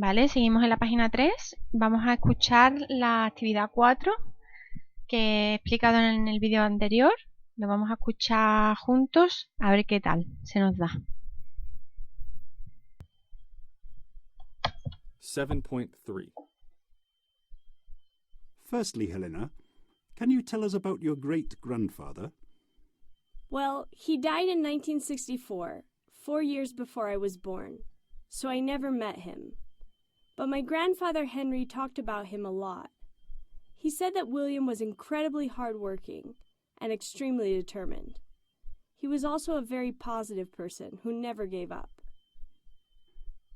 Vale, seguimos en la página 3. Vamos a escuchar la actividad 4 que he explicado en el vídeo anterior. Lo vamos a escuchar juntos a ver qué tal se nos da. 7.3. Firstly, Helena, can you tell us about your great-grandfather? Well, he died in 1964, 4 years before I was born, so I never met him. But my grandfather Henry talked about him a lot. He said that William was incredibly hardworking and extremely determined. He was also a very positive person who never gave up.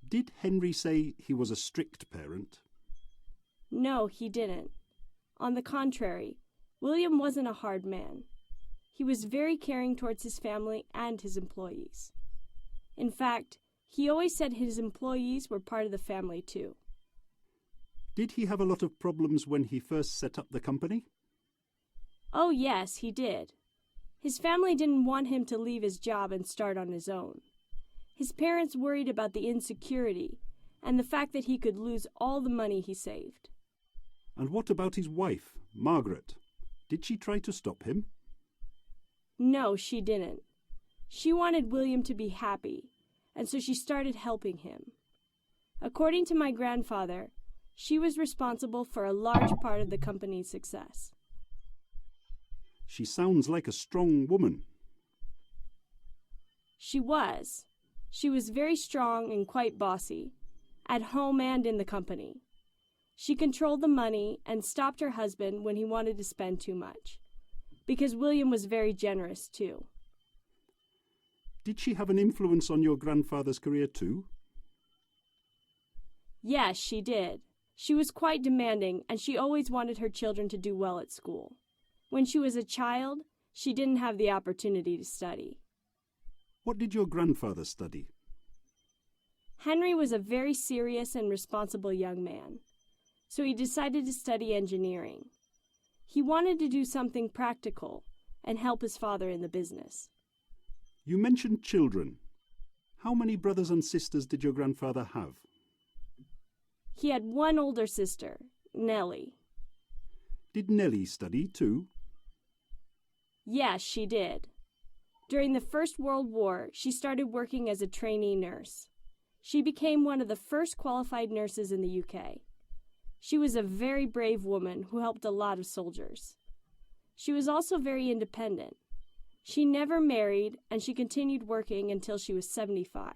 Did Henry say he was a strict parent? No, he didn't. On the contrary, William wasn't a hard man. He was very caring towards his family and his employees. In fact, he always said his employees were part of the family too. Did he have a lot of problems when he first set up the company? Oh yes, he did. His family didn't want him to leave his job and start on his own. His parents worried about the insecurity and the fact that he could lose all the money he saved. And what about his wife, Margaret? Did she try to stop him? No, she didn't. She wanted William to be happy, and so she started helping him. According to my grandfather, she was responsible for a large part of the company's success. She sounds like a strong woman. She was. She was very strong and quite bossy, at home and in the company. She controlled the money and stopped her husband when he wanted to spend too much, because William was very generous too. Did she have an influence on your grandfather's career too? Yes, she did. She was quite demanding, and she always wanted her children to do well at school. When she was a child, she didn't have the opportunity to study. What did your grandfather study? Henry was a very serious and responsible young man, so he decided to study engineering. He wanted to do something practical and help his father in the business. You mentioned children. How many brothers and sisters did your grandfather have? He had one older sister, Nellie. Did Nellie study too? Yes, she did. During the First World War, she started working as a trainee nurse. She became one of the first qualified nurses in the UK. She was a very brave woman who helped a lot of soldiers. She was also very independent. She never married, and she continued working until she was 75.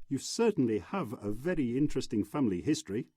You certainly have a very interesting family history.